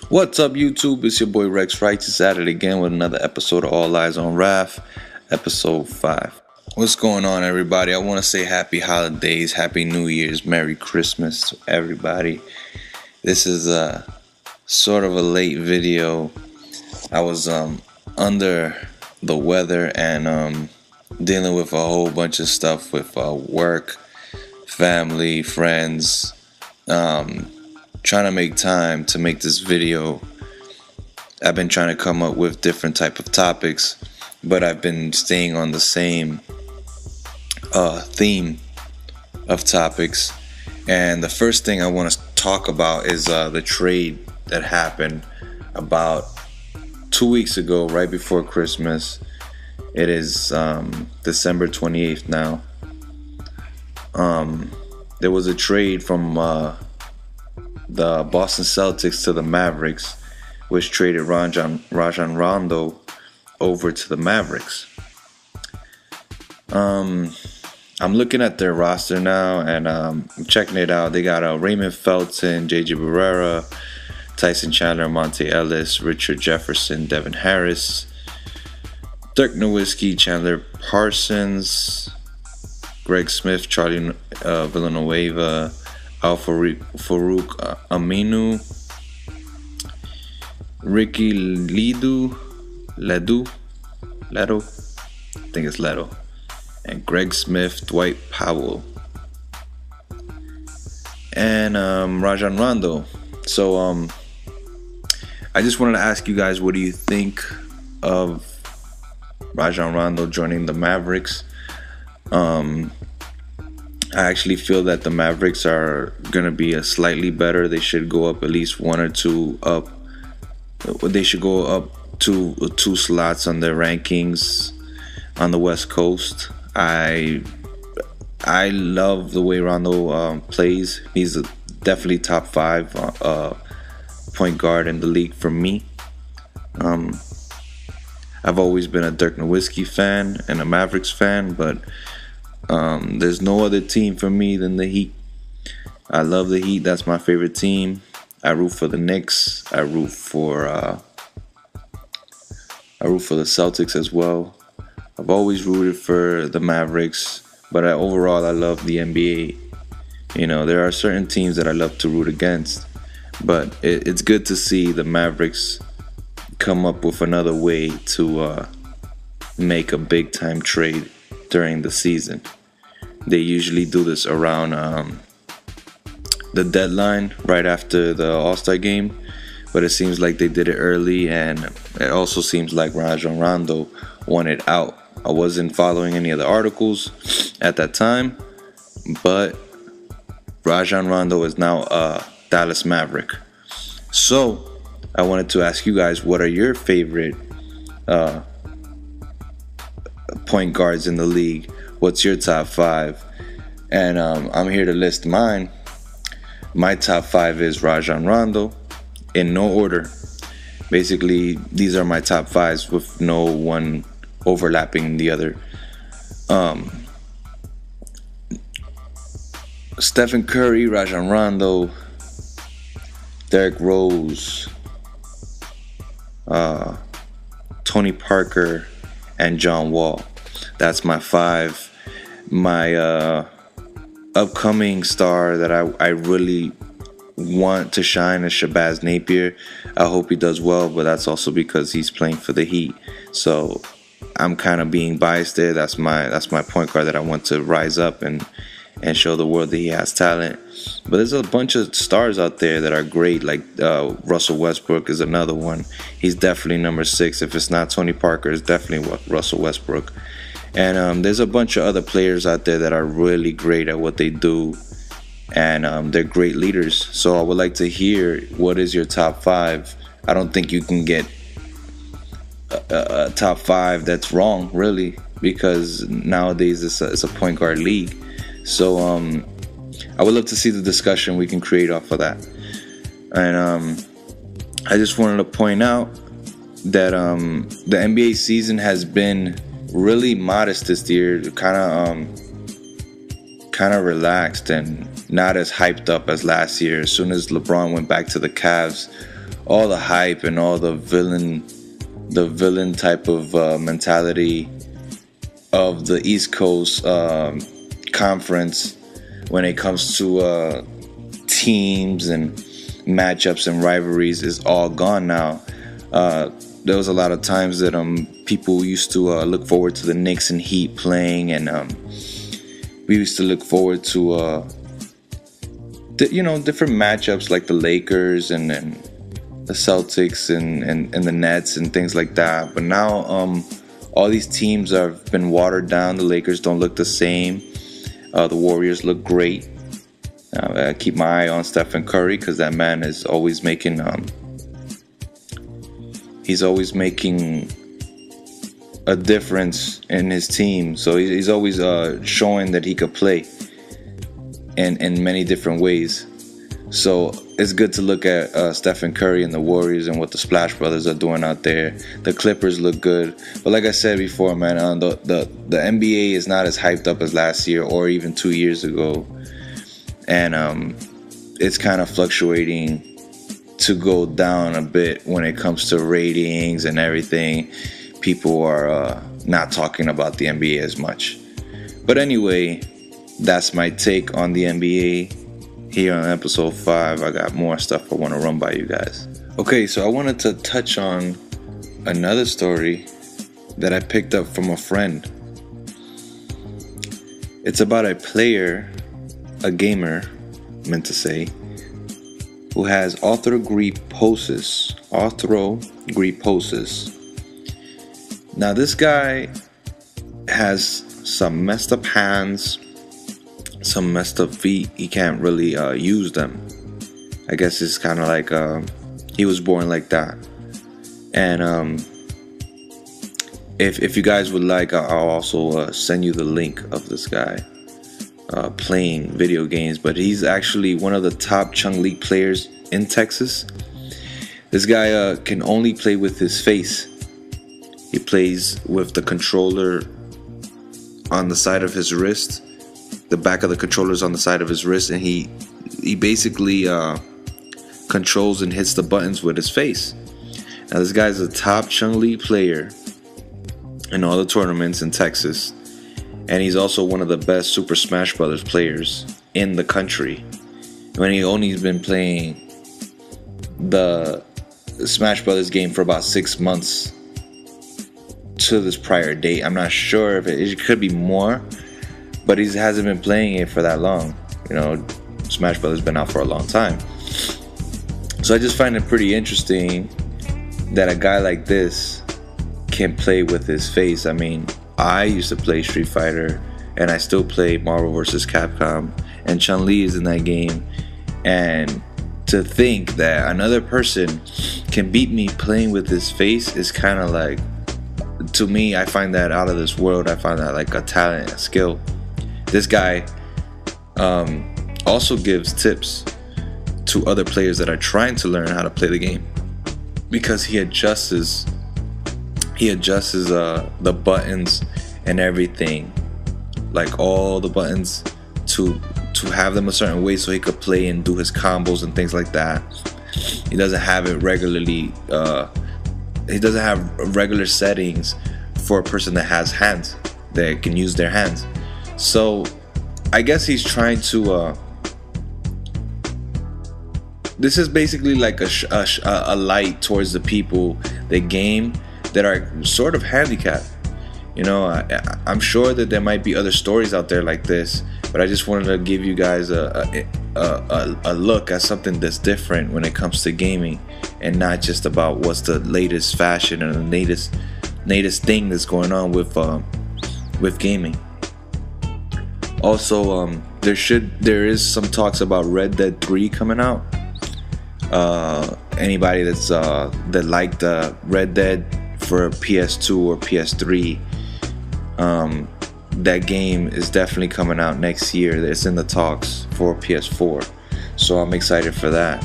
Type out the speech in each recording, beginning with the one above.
What's up, YouTube? It's your boy Rex Righteous at it again with another episode of All Eyez on RAF, episode 5. What's going on, everybody? I want to say happy holidays, happy New Year's, Merry Christmas to everybody. This is a sort of a late video. I was under the weather and dealing with a whole bunch of stuff with work, family, friends. Trying to make time to make this video. I've been trying to come up with different type of topics, but I've been staying on the same theme of topics. And the first thing I want to talk about is the trade that happened about 2 weeks ago, right before Christmas. It is December 28th now. There was a trade from the Boston Celtics to the Mavericks, which traded Rajon Rondo over to the Mavericks. I'm looking at their roster now, and I'm checking it out. They got Raymond Felton, J.J. Barrera, Tyson Chandler, Monte Ellis, Richard Jefferson, Devin Harris, Dirk Nowitzki, Chandler Parsons, Greg Smith, Charlie Villanueva, Farouk Aminu, Ricky Ledo, I think it's Ledo, and Greg Smith, Dwight Powell, and Rajon Rondo. So I just wanted to ask you guys, what do you think of Rajon Rondo joining the Mavericks? I actually feel that the Mavericks are going to be slightly better. They should go up at least one or two up. They should go up two slots on their rankings on the West Coast. I love the way Rondo plays. He's definitely top 5 point guard in the league for me. I've always been a Dirk Nowitzki fan and a Mavericks fan, but there's no other team for me than the Heat. I love the Heat. That's my favorite team. I root for the Knicks. I root for the Celtics as well. I've always rooted for the Mavericks, but overall I love the NBA. You know, there are certain teams that I love to root against, but it's good to see the Mavericks come up with another way to make a big time trade during the season. They usually do this around the deadline, right after the All-Star game, but it seems like they did it early, and it also seems like Rajon Rondo wanted out. I wasn't following any of the articles at that time, but Rajon Rondo is now a Dallas Maverick. So I wanted to ask you guys, what are your favorite point guards in the league? What's your top 5? And I'm here to list mine. My top 5 is Rajon Rondo, in no order. Basically, these are my top 5s with no one overlapping the other. Stephen Curry, Rajon Rondo, Derrick Rose, Tony Parker, and John Wall. That's my 5. My upcoming star that I really want to shine is Shabazz Napier. I hope he does well, but that's also because he's playing for the Heat. So I'm kind of being biased there. That's my point guard that I want to rise up and show the world that he has talent. But there's a bunch of stars out there that are great, like Russell Westbrook is another one. He's definitely number 6. If it's not Tony Parker, it's definitely Russell Westbrook. And there's a bunch of other players out there that are really great at what they do, and they're great leaders. So I would like to hear, what is your top 5? I don't think you can get a top 5 that's wrong, really, because nowadays it's a point guard league. So I would love to see the discussion we can create off of that. And I just wanted to point out that the NBA season has been really modest this year, kind of relaxed and not as hyped up as last year. As soon as LeBron went back to the Cavs, all the hype and all the villain type of mentality of the East Coast conference when it comes to teams and matchups and rivalries is all gone now. There was a lot of times that people used to look forward to the Knicks and Heat playing, and we used to look forward to different matchups like the Lakers and the Celtics and the Nets and things like that. But now all these teams have been watered down. The Lakers don't look the same. The Warriors look great. I keep my eye on Stephen Curry because that man is always making he's always making a difference in his team. So he's always showing that he could play in many different ways. So it's good to look at Stephen Curry and the Warriors and what the Splash Brothers are doing out there. The Clippers look good. But like I said before, man, the NBA is not as hyped up as last year or even 2 years ago. And it's kind of fluctuating to go down a bit when it comes to ratings and everything. People are not talking about the NBA as much. But anyway, that's my take on the NBA. Here on episode 5, I got more stuff I want to run by you guys. Okay, so I wanted to touch on another story that I picked up from a friend. It's about a player, a gamer, meant to say, who has arthrogryposis. Now, this guy has some messed up hands, some messed up feet. He can't really use them. I guess it's kind of like he was born like that. And if you guys would like, I'll also send you the link of this guy playing video games. But he's actually one of the top Chung League players in Texas. This guy can only play with his face. He plays with the controller on the side of his wrist. The back of the controller is on the side of his wrist, and he basically controls and hits the buttons with his face. Now, this guy's a top Chung League player in all the tournaments in Texas, and he's also one of the best Super Smash Brothers players in the country. When he only has been playing the Smash Brothers game for about 6 months to this prior date. I'm not sure if it could be more, but he hasn't been playing it for that long. You know, Smash Brothers been out for a long time. So I just find it pretty interesting that a guy like this can play with his face. I mean, I used to play Street Fighter, and I still play Marvel vs. Capcom, and Chun-Li is in that game. And to think that another person can beat me playing with his face is kind of like, to me, I find that out of this world. I find that like a talent, a skill. This guy also gives tips to other players that are trying to learn how to play the game, because he adjusts the buttons and everything, like all the buttons to have them a certain way so he could play and do his combos and things like that. He doesn't have it regularly. He doesn't have regular settings for a person that has hands, that can use their hands. So I guess he's trying to this is basically like a light towards the people that game that are sort of handicapped. You know, I'm sure that there might be other stories out there like this, but I just wanted to give you guys a look at something that's different when it comes to gaming, and not just about what's the latest fashion and the latest thing that's going on with gaming. Also, there is some talks about Red Dead 3 coming out. Anybody that's that liked Red Dead for PS2 or PS3, that game is definitely coming out next year. It's in the talks for PS4, so I'm excited for that.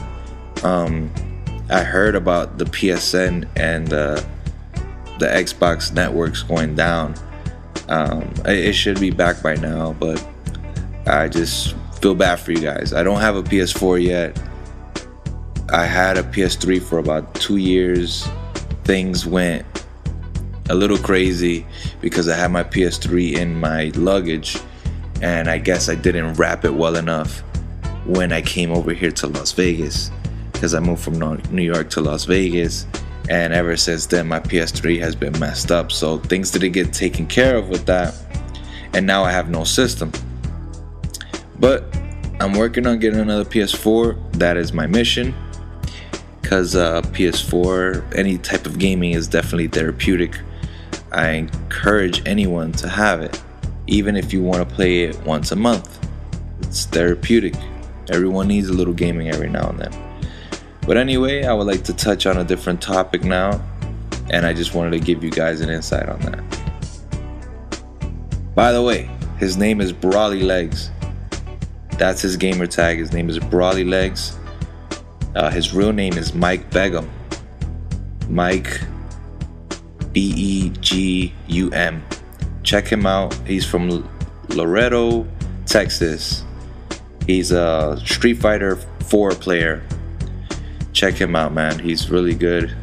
I heard about the PSN and the Xbox networks going down. It should be back by now, but I just feel bad for you guys. I don't have a PS4 yet. I had a PS3 for about 2 years. Things went a little crazy because I had my PS3 in my luggage, and I guess I didn't wrap it well enough when I came over here to Las Vegas, because I moved from New York to Las Vegas, and ever since then my PS3 has been messed up. So things didn't get taken care of with that, and now I have no system. But I'm working on getting another PS4. That is my mission, because PS4, any type of gaming is definitely therapeutic. I encourage anyone to have it, even if you want to play it once a month. It's therapeutic. Everyone needs a little gaming every now and then. But anyway, I would like to touch on a different topic now, and I just wanted to give you guys an insight on that. By the way, his name is BROLY Legs. That's his gamer tag. His name is BROLY Legs. His real name is Mike Begum. Mike Begum. Check him out. He's from Laredo, Texas. He's a Street Fighter 4 player. Check him out, man. He's really good.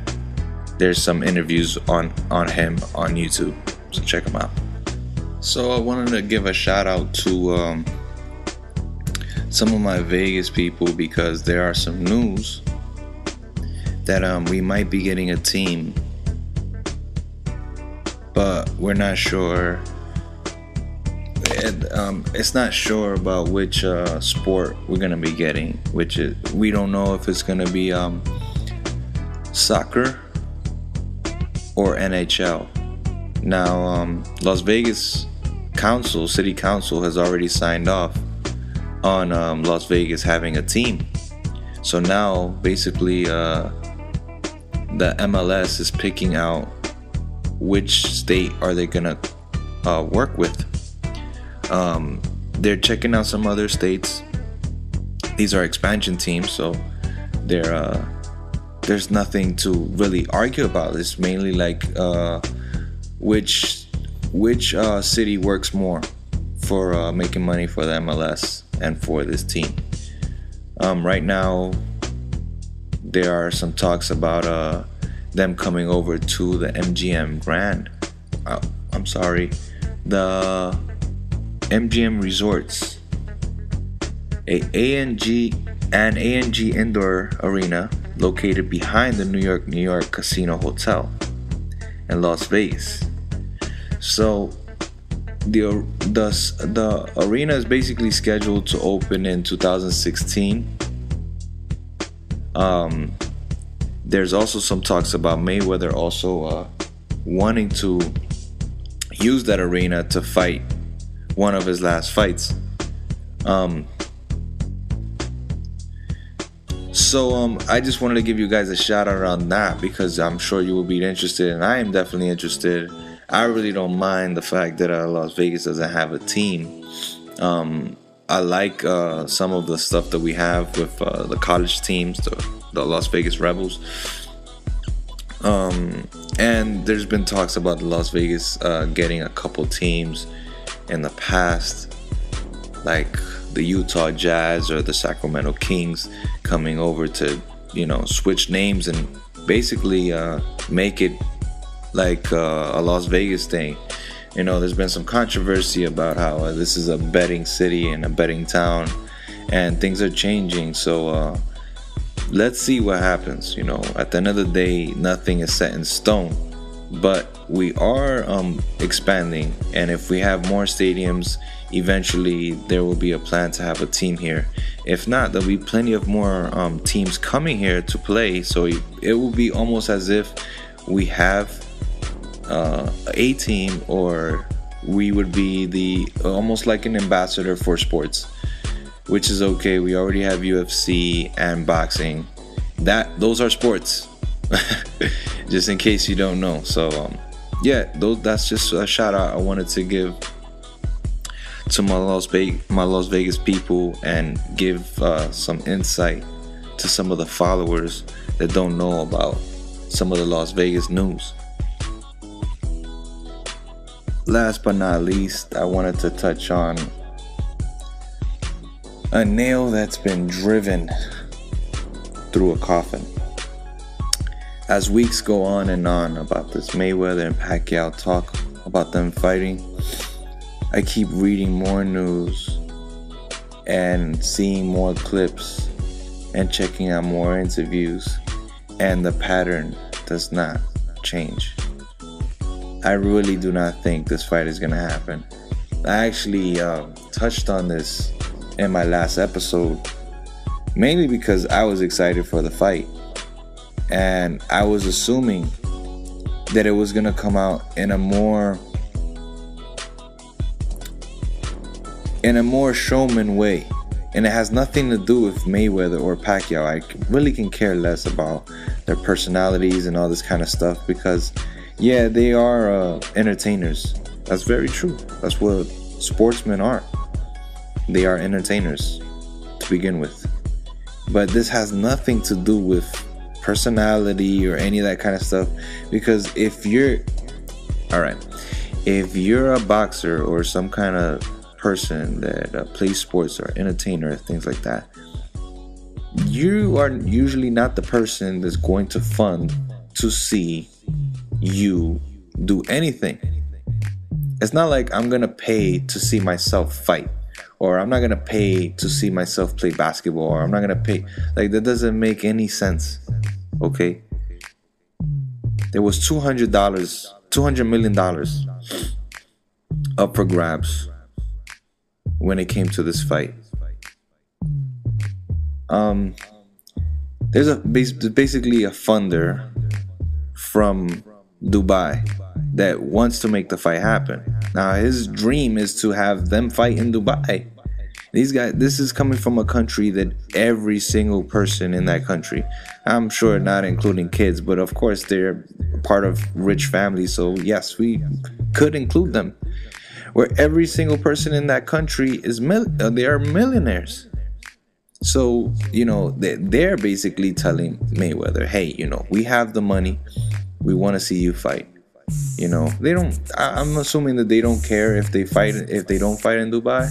There's some interviews on him on YouTube, so check him out. So I wanted to give a shout out to some of my Vegas people, because there are some news that we might be getting a team, but we're not sure. It's not sure about which sport we're gonna be getting, we don't know if it's gonna be soccer or NHL. Now Las Vegas City Council has already signed off on Las Vegas having a team. So now basically the MLS is picking out which state are they gonna work with. They're checking out some other states. These are expansion teams, so there's nothing to really argue about. It's mainly like which city works more for making money for the MLS and for this team. Right now there are some talks about them coming over to the MGM the MGM Resorts, ANG Indoor Arena located behind the New York Casino Hotel in Las Vegas. So the arena is basically scheduled to open in 2016. There's also some talks about Mayweather also wanting to use that arena to fight one of his last fights. So I just wanted to give you guys a shout out on that, because I'm sure you will be interested, and I am definitely interested. I really don't mind the fact that Las Vegas doesn't have a team. I like some of the stuff that we have with the college teams, the Las Vegas Rebels. And there's been talks about Las Vegas getting a couple teams in the past, like the Utah Jazz or the Sacramento Kings, coming over to, switch names and basically make it like a Las Vegas thing. There's been some controversy about how this is a betting city and a betting town, and things are changing. So let's see what happens. At the end of the day, nothing is set in stone, but we are expanding, and if we have more stadiums, eventually there will be a plan to have a team here. If not, there'll be plenty of more teams coming here to play, so it will be almost as if we have a team, or we would be almost like an ambassador for sports, which is okay. We already have UFC and boxing. Those are sports. Just in case you don't know. So that's just a shout out I wanted to give to my Las Vegas people, and give some insight to some of the followers that don't know about some of the Las Vegas news. Last but not least, I wanted to touch on a nail that's been driven through a coffin. As weeks go on and on about this Mayweather and Pacquiao talk about them fighting, I keep reading more news and seeing more clips and checking out more interviews, and the pattern does not change. I really do not think this fight is gonna happen. I actually touched on this in my last episode, mainly because I was excited for the fight, and I was assuming that it was gonna come out in a more showman way, and it has nothing to do with Mayweather or Pacquiao. I really can care less about their personalities and all this kind of stuff, because yeah, they are entertainers. That's very true. That's what sportsmen are. They are entertainers to begin with. But this has nothing to do with personality or any of that kind of stuff, because if you're a boxer or some kind of person that plays sports or entertainer, things like that, you are usually not the person that's going to fund to see you do anything. It's not like I'm gonna pay to see myself fight, or I'm not gonna pay to see myself play basketball, or I'm not gonna pay. Like, that doesn't make any sense. Okay, there was $200 million up for grabs when it came to this fight. There's basically a funder from Dubai that wants to make the fight happen. Now his dream is to have them fight in Dubai. These guys, this is coming from a country that every single person in that country, I'm sure not including kids, but of course they're part of rich families, so yes, we could include them, where every single person in that country is they are millionaires. So, you know, they're basically telling Mayweather, hey, you know, we have the money, we want to see you fight. You know, they don't, I'm assuming that they don't care if they don't fight in Dubai,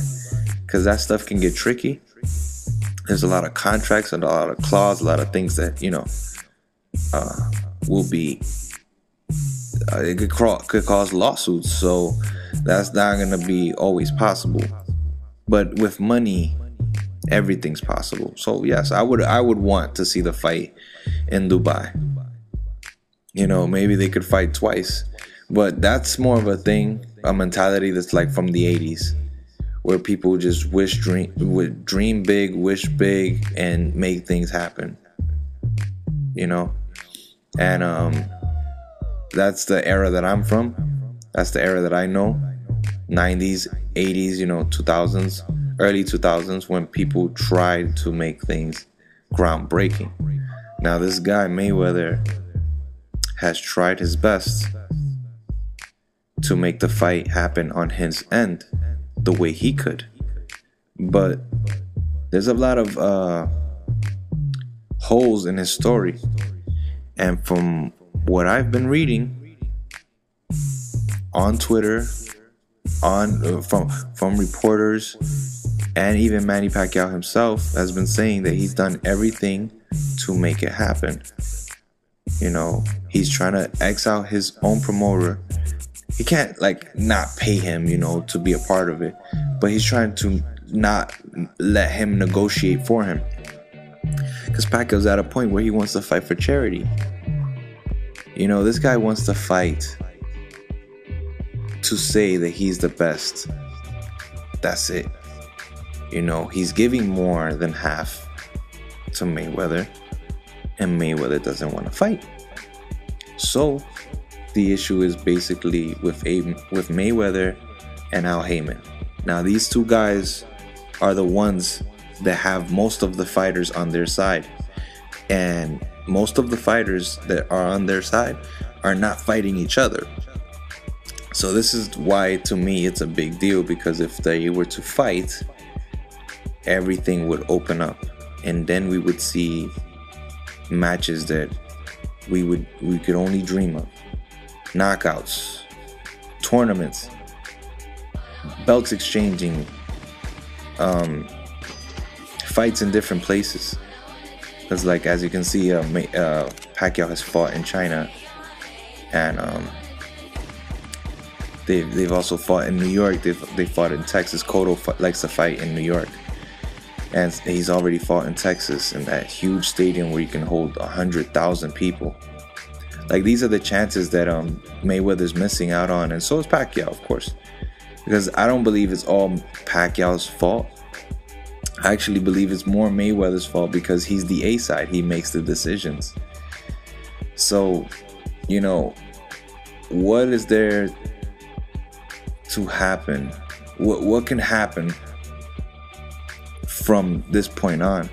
because that stuff can get tricky. There's a lot of contracts and a lot of clauses, a lot of things that, you know, will be, it could cause lawsuits. So that's not going to be always possible. But with money, everything's possible. So yes, I would want to see the fight in Dubai. You know, maybe they could fight twice, but that's more of a thing, a mentality that's like from the 80s, where people just dream big, wish big, and make things happen. You know, and that's the era that I'm from. That's the era that I know. 90s, 80s, you know, 2000s, early 2000s, when people tried to make things groundbreaking. Now this guy Mayweather has tried his best to make the fight happen on his end the way he could, but there's a lot of holes in his story, and from what I've been reading on Twitter, from reporters, and even Manny Pacquiao himself has been saying that he's done everything to make it happen. You know, he's trying to X out his own promoter. He can't, like, not pay him, you know, to be a part of it, but he's trying to not let him negotiate for him, because Pacquiao's at a point where he wants to fight for charity. You know, this guy wants to fight to say that he's the best. That's it. You know, he's giving more than half to Mayweather, and Mayweather doesn't want to fight. So the issue is basically with Mayweather and Al Heyman. Now these two guys are the ones that have most of the fighters on their side, and most of the fighters that are on their side are not fighting each other. So this is why, to me, it's a big deal, because if they were to fight, everything would open up, and then we would see matches that we could only dream of. Knockouts, tournaments, belts exchanging, fights in different places. Because like as you can see, Pacquiao has fought in China, and they've also fought in New York. They fought in Texas. Cotto likes to fight in New York, and he's already fought in Texas in that huge stadium where you can hold 100,000 people. Like, these are the chances that Mayweather's missing out on, and so is Pacquiao, of course. Because I don't believe it's all Pacquiao's fault. I actually believe it's more Mayweather's fault because he's the A side. He makes the decisions. So, you know, what is there to happen? What can happen from this point on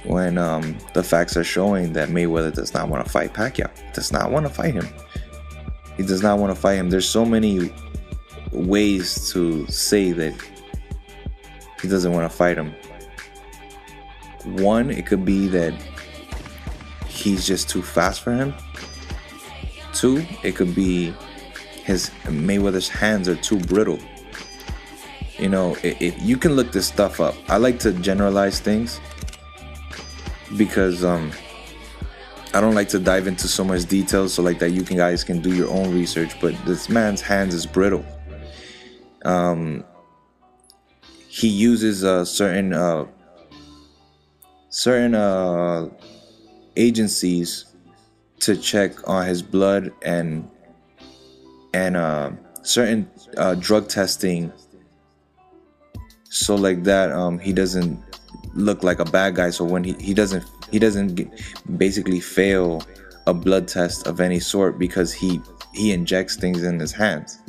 when the facts are showing that Mayweather does not want to fight Pacquiao? Does not want to fight him. He does not want to fight him. There's so many ways to say that he doesn't want to fight him. One, it could be that he's just too fast for him. Two, it could be Mayweather's hands are too brittle. You know, if you can look this stuff up. I like to generalize things because I don't like to dive into so much detail, so like that you guys can do your own research. But this man's hands is brittle. He uses certain agencies to check on his blood and certain drug testing, so like that he doesn't look like a bad guy. So when he doesn't basically fail a blood test of any sort, because he injects things in his hands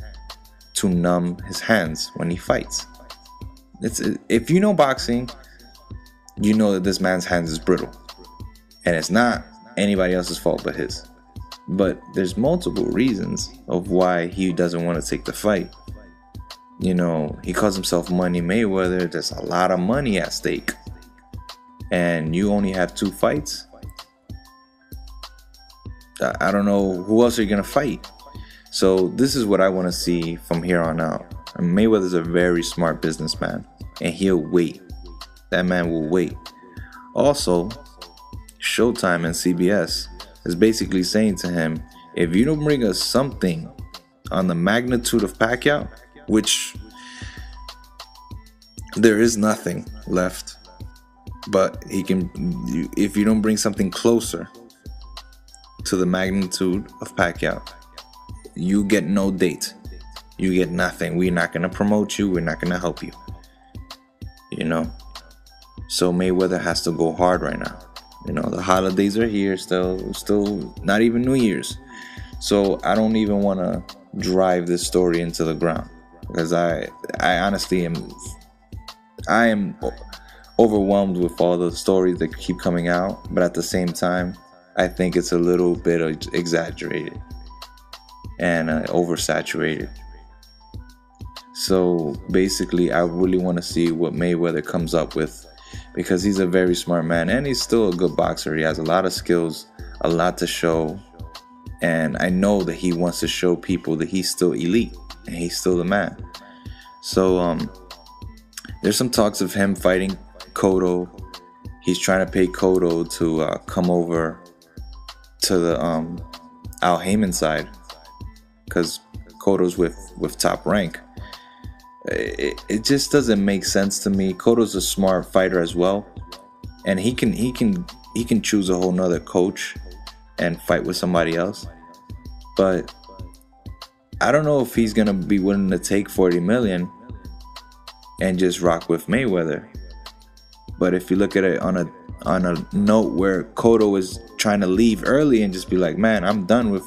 to numb his hands when he fights. If you know boxing, you know that this man's hands is brittle, and it's not anybody else's fault but his. But there's multiple reasons of why he doesn't want to take the fight. You know, he calls himself Money Mayweather. There's a lot of money at stake, and you only have 2 fights. I don't know who else are you gonna fight. So this is what I want to see from here on out. And Mayweather's a very smart businessman, and he'll wait. That man will wait. Also, Showtime and CBS is basically saying to him, if you don't bring us something on the magnitude of Pacquiao, which there is nothing left, but he can, if you don't bring something closer to the magnitude of Pacquiao, you get no date. You get nothing. We're not going to promote you. We're not going to help you. You know? So Mayweather has to go hard right now. You know, the holidays are here still not even New Year's. So I don't even want to drive this story into the ground, because I honestly am overwhelmed with all the stories that keep coming out, but at the same time, I think it's a little bit exaggerated and oversaturated. So basically, I really want to see what Mayweather comes up with, because he's a very smart man and he's still a good boxer. He has a lot of skills, a lot to show, and I know that he wants to show people that he's still elite and he's still the man. So there's some talks of him fighting Cotto. He's trying to pay Cotto to come over to the Al Heyman side, because Cotto's with Top Rank. It just doesn't make sense to me. Cotto's a smart fighter as well, and he can choose a whole nother coach and fight with somebody else. But I don't know if he's gonna be willing to take 40 million and just rock with Mayweather. But if you look at it on a note where Cotto is trying to leave early and just be like, man, I'm done with,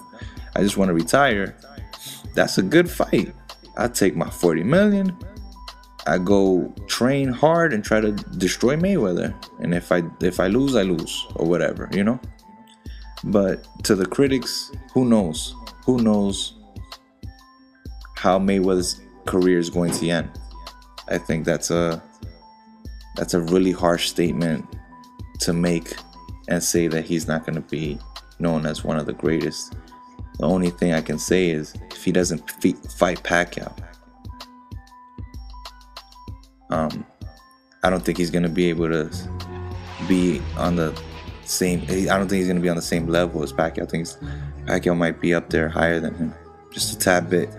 I just want to retire, that's a good fight. I take my 40 million, I go train hard and try to destroy Mayweather, and if I lose, I lose, or whatever, you know. But to the critics, who knows how Mayweather's career is going to end. I think that's a really harsh statement to make and say that he's not going to be known as one of the greatest. The only thing I can say is, if he doesn't fight Pacquiao, I don't think he's going to be able to be on the same. I don't think he's gonna be on the same level as Pacquiao. I think Pacquiao might be up there higher than him, just a tad bit.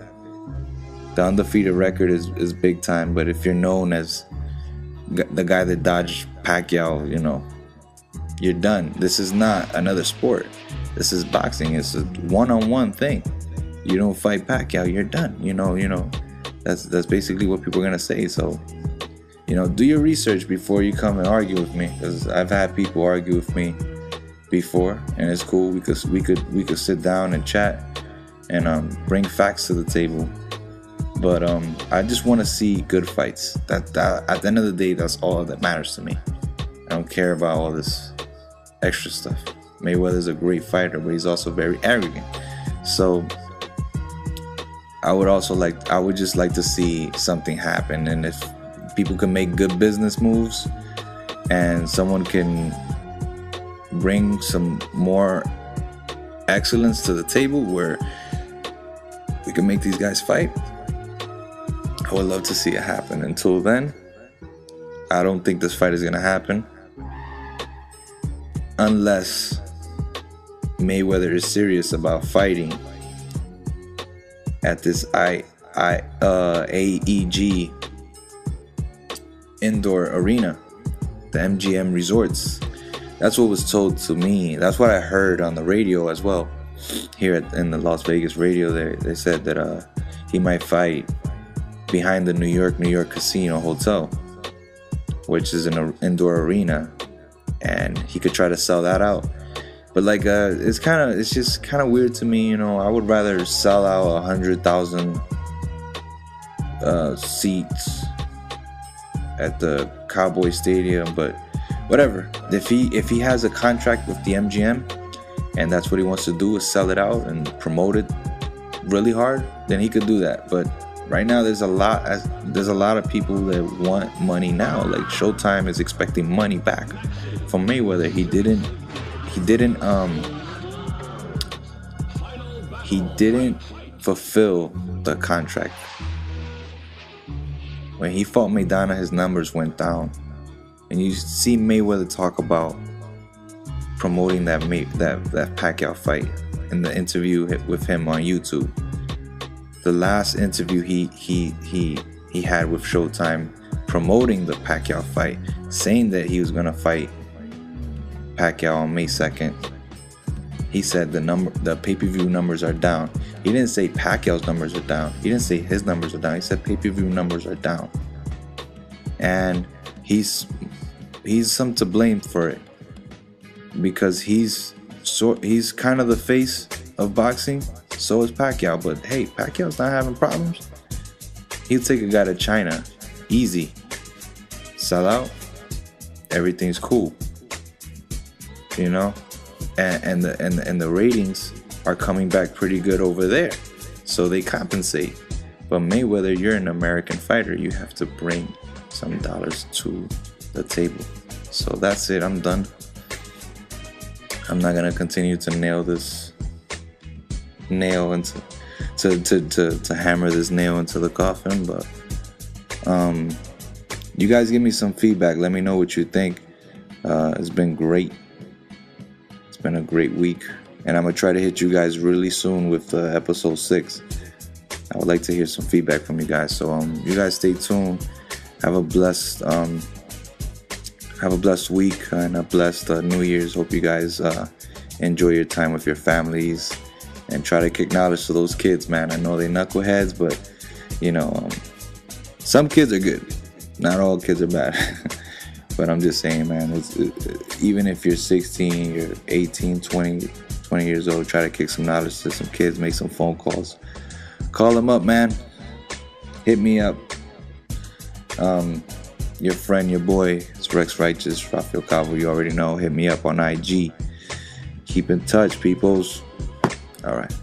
The undefeated record is big time, but if you're known as the guy that dodged Pacquiao, you know, you're done. This is not another sport. This is boxing. It's a one-on-one thing. You don't fight Pacquiao, you're done. You know. That's basically what people are gonna say. So, you know, do your research before you come and argue with me, because I've had people argue with me before, and it's cool because we could sit down and chat and bring facts to the table. But I just want to see good fights. That at the end of the day, that's all that matters to me. I don't care about all this extra stuff. Mayweather's a great fighter, but he's also very arrogant. So I would just like to see something happen. And if people can make good business moves and someone can bring some more excellence to the table where we can make these guys fight, I would love to see it happen. Until then, I don't think this fight is going to happen unless Mayweather is serious about fighting at this AEG indoor arena, the MGM Resorts. That's what was told to me. That's what I heard on the radio as well. Here in the Las Vegas radio, they said that he might fight behind the New York Casino Hotel, which is an indoor arena, and he could try to sell that out. But like, it's just kind of weird to me, you know. I would rather sell out 100,000 seats at the Cowboy Stadium, but whatever. If he has a contract with the MGM and that's what he wants to do, is sell it out and promote it really hard, then he could do that. But right now, there's a lot of people that want money now. Like, Showtime is expecting money back from Mayweather. He didn't fulfill the contract. When he fought Maidana, his numbers went down, and you see Mayweather talk about promoting that Pacquiao fight in the interview with him on YouTube. The last interview he had with Showtime promoting the Pacquiao fight, saying that he was gonna fight Pacquiao on May 2nd. He said the pay-per-view numbers are down. He didn't say Pacquiao's numbers are down. He didn't say his numbers are down. He said pay-per-view numbers are down. And he's some to blame for it, because he's kind of the face of boxing. So is Pacquiao. But hey, Pacquiao's not having problems. He'll take a guy to China, easy, sell out, everything's cool, you know. And the ratings are coming back pretty good over there, so they compensate. But Mayweather, you're an American fighter. You have to bring some dollars to the table. So that's it. I'm done. I'm not gonna continue to nail this nail into to hammer this nail into the coffin. But you guys give me some feedback. Let me know what you think. It's been great. It's been a great week, and I'm gonna try to hit you guys really soon with episode 6. I would like to hear some feedback from you guys. So you guys stay tuned. Have a blessed week and a blessed New Year's. Hope you guys enjoy your time with your families and try to kick knowledge to those kids, man. I know they knuckleheads, but you know, some kids are good. Not all kids are bad. But I'm just saying, man, even if you're 16, you're 18, 20 years old, try to kick some knowledge to some kids, make some phone calls. Call them up, man. Hit me up. Your friend, your boy, it's Rex Righteous, Rafael Cabo, you already know. Hit me up on IG. Keep in touch, peoples. All right.